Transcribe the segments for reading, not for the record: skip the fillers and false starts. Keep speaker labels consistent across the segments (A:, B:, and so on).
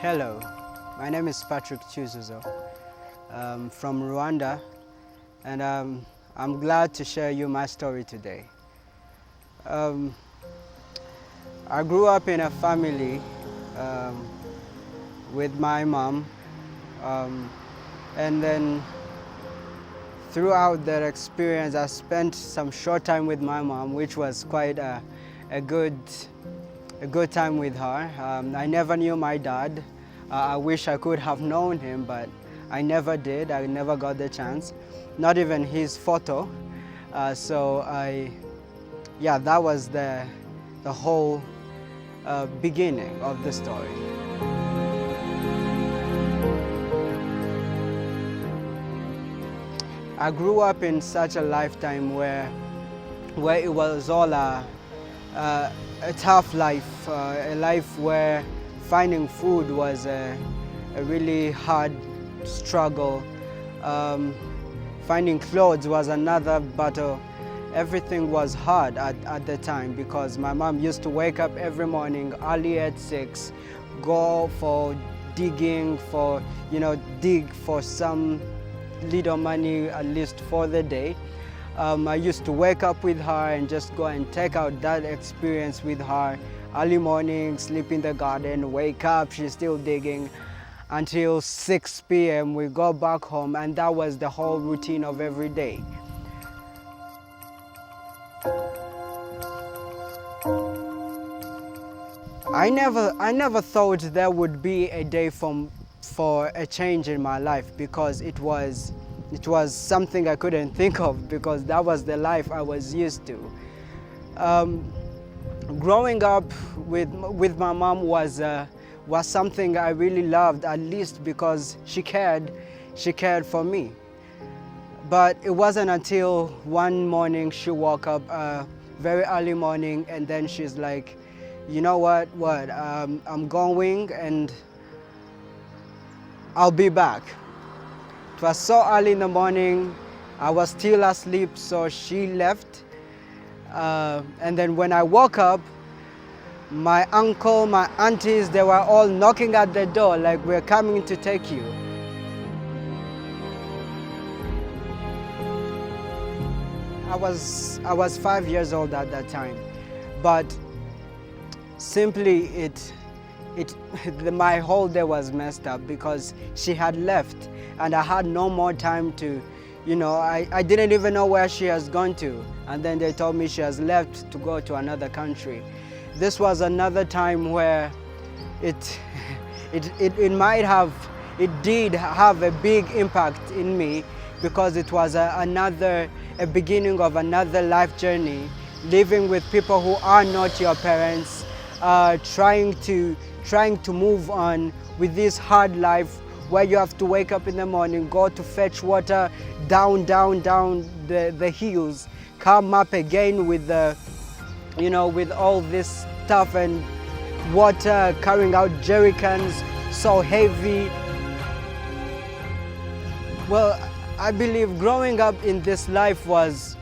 A: Hello, my name is Cyuzuzo from Rwanda, and I'm glad to share you my story today. I grew up in a family with my mom, and then throughout that experience I spent some short time with my mom, which was quite a good time with her. I never knew my dad. I wish I could have known him, but I never did. I never got the chance, not even his photo. Yeah, that was the whole beginning of the story. I grew up in such a lifetime where it was all a tough life, a life where finding food was a really hard struggle. Finding clothes was another battle. Everything was hard at the time because my mom used to wake up every morning early at 6, go for digging, dig for some little money at least for the day. I used to wake up with her and just go and take out that experience with her. Early morning, sleep in the garden, wake up, she's still digging. Until 6 p.m. we go back home, and that was the whole routine of every day. I never thought there would be a day for a change in my life, because it was something I couldn't think of, because that was the life I was used to. Growing up with my mom was something I really loved, at least because she cared for me. But it wasn't until one morning she woke up very early morning, and then she's like, you know what, I'm going and I'll be back. It was so early in the morning, I was still asleep, so she left. And then when I woke up, my uncle, my aunties, they were all knocking at the door like, we're coming to take you. I was 5 years old at that time, but simply my whole day was messed up because she had left and I had no more time to, I didn't even know where she has gone to. And then they told me she has left to go to another country. This was another time where it did have a big impact in me, because it was a beginning of another life journey, living with people who are not your parents, trying to move on with this hard life where you have to wake up in the morning, go to fetch water down the hills, come up again with with all this stuff and water, carrying out jerry cans so heavy. Well, I believe growing up in this life was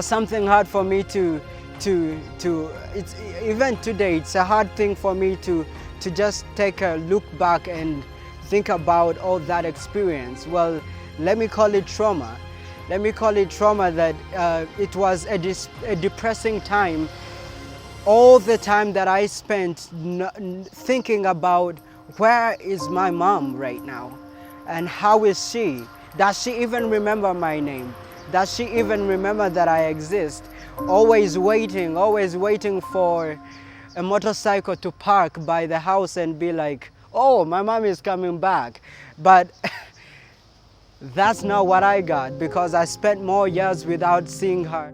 A: something hard for me to it's even today it's a hard thing for me to just take a look back and think about all that experience. Well, let me call it trauma. Let me call it trauma that it was a depressing time. All the time that I spent thinking about, where is my mom right now? And how is she? Does she even remember my name? Does she even remember that I exist? Always waiting for a motorcycle to park by the house and be like, oh, my mom is coming back. But that's not what I got, because I spent more years without seeing her.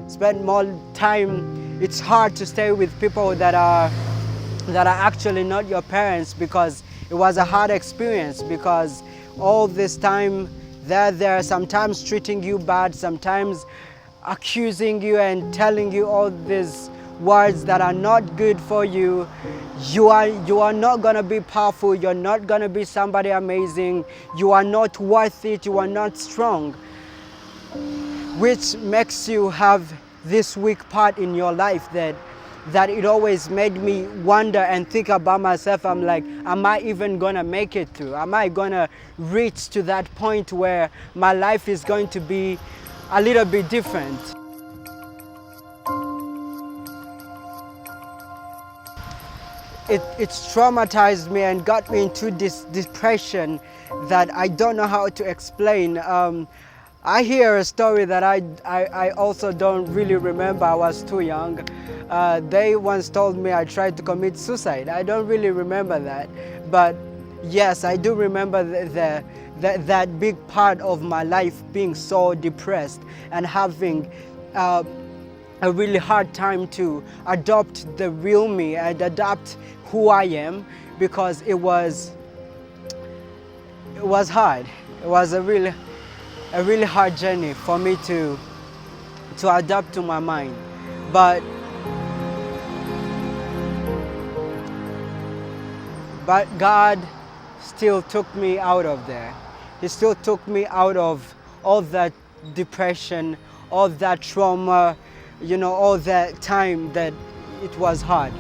A: Spent more time. It's hard to stay with people that are actually not your parents, because it was a hard experience, because all this time they're there, sometimes treating you bad, sometimes accusing you and telling you all these words that are not good for you. You are not going to be powerful, you're not going to be somebody amazing, you are not worth it, you are not strong, which makes you have this weak part in your life that it always made me wonder and think about myself. I'm like, am I even gonna make it through? Am I gonna reach to that point where my life is going to be a little bit different? It's traumatized me and got me into this depression that I don't know how to explain. I hear a story that I also don't really remember. I was too young. They once told me I tried to commit suicide. I don't really remember that. But yes, I do remember that big part of my life being so depressed and having a really hard time to adopt the real me and adapt who I am, because it was hard. It was a really hard journey for me to adapt to my mind. But God still took me out of there. He still took me out of all that depression, all that trauma, all that time that it was hard.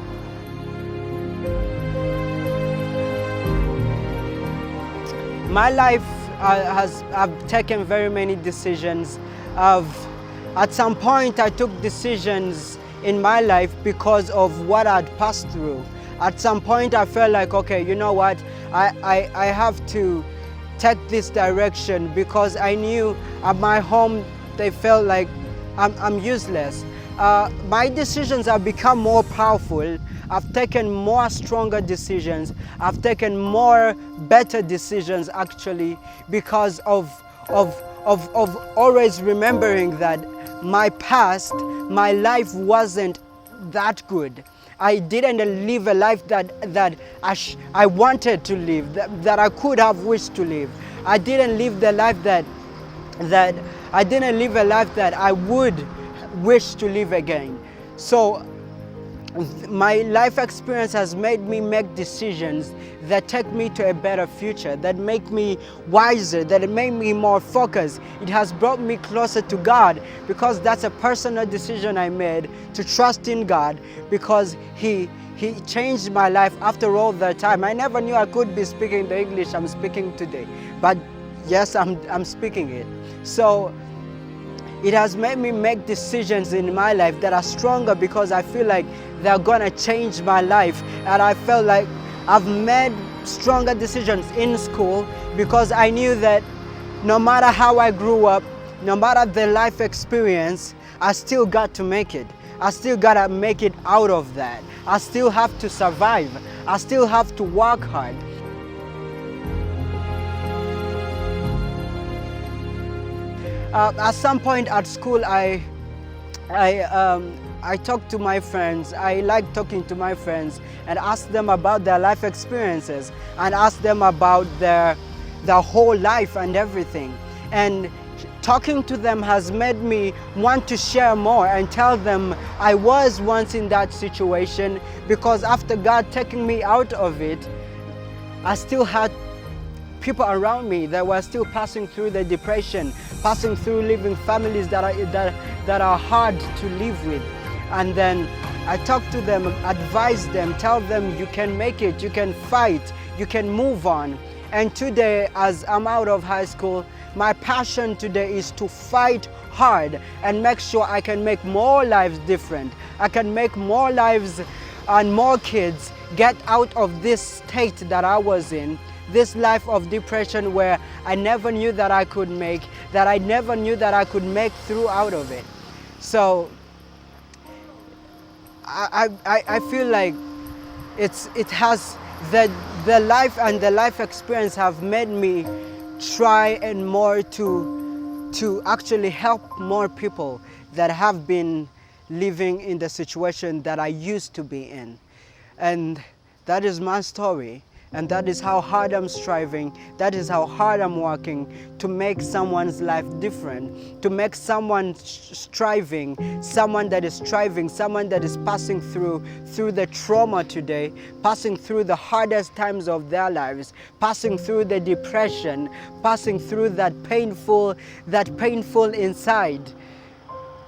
A: My life I've taken very many decisions. At some point I took decisions in my life because of what I'd passed through. At some point I felt like, okay, you know what, I have to take this direction, because I knew at my home they felt like I'm useless. My decisions have become more powerful. I've taken more stronger decisions. I've taken more better decisions, actually, because of always remembering that my past, my life wasn't that good. I didn't live a life that I wanted to live, that I could have wished to live. I didn't live the life that I didn't live a life that I would wish to live again. So my life experience has made me make decisions that take me to a better future, that make me wiser, that make me more focused. It has brought me closer to God, because that's a personal decision I made to trust in God, because He changed my life after all that time. I never knew I could be speaking the English I'm speaking today, but yes, I'm speaking it. So it has made me make decisions in my life that are stronger, because I feel like they're gonna change my life. And I felt like I've made stronger decisions in school, because I knew that no matter how I grew up, no matter the life experience, I still got to make it. I still gotta make it out of that. I still have to survive. I still have to work hard. At some point at school, I talked to my friends. I like talking to my friends and ask them about their life experiences and ask them about their whole life and everything. And talking to them has made me want to share more and tell them I was once in that situation, because after God taking me out of it, I still had people around me that were still passing through the depression, passing through living families that are hard to live with. And then I talk to them, advise them, tell them you can make it, you can fight, you can move on. And today, as I'm out of high school, my passion today is to fight hard and make sure I can make more lives different. I can make more lives and more kids get out of this state that I was in, this life of depression where I never knew that I could make, that I never knew that I could make through out of it. So I feel like it has the life and the life experience have made me try and more to actually help more people that have been living in the situation that I used to be in. And that is my story. And that is how hard I'm striving. That is how hard I'm working to make someone's life different, to make someone striving, someone that is striving, someone that is passing through the trauma today, passing through the hardest times of their lives, passing through the depression, passing through that painful inside,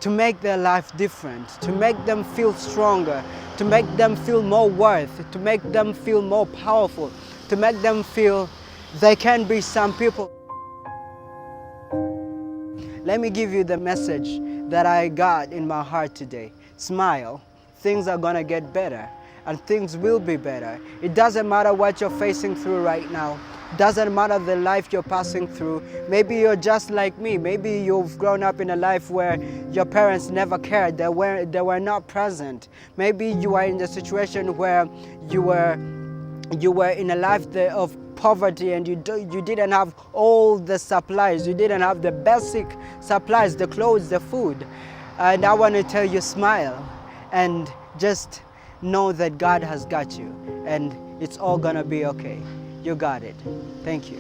A: to make their life different, to make them feel stronger, to make them feel more worth, to make them feel more powerful, to make them feel they can be some people. Let me give you the message that I got in my heart today. Smile. Things are gonna get better, and things will be better. It doesn't matter what you're facing through right now. It doesn't matter the life you're passing through. Maybe you're just like me. Maybe you've grown up in a life where your parents never cared. They were not present. Maybe you are in a situation where you were in a life of poverty, and you didn't have all the supplies. You didn't have the basic supplies, the clothes, the food. And I want to tell you, smile and just know that God has got you, and it's all gonna be okay. You got it. Thank you.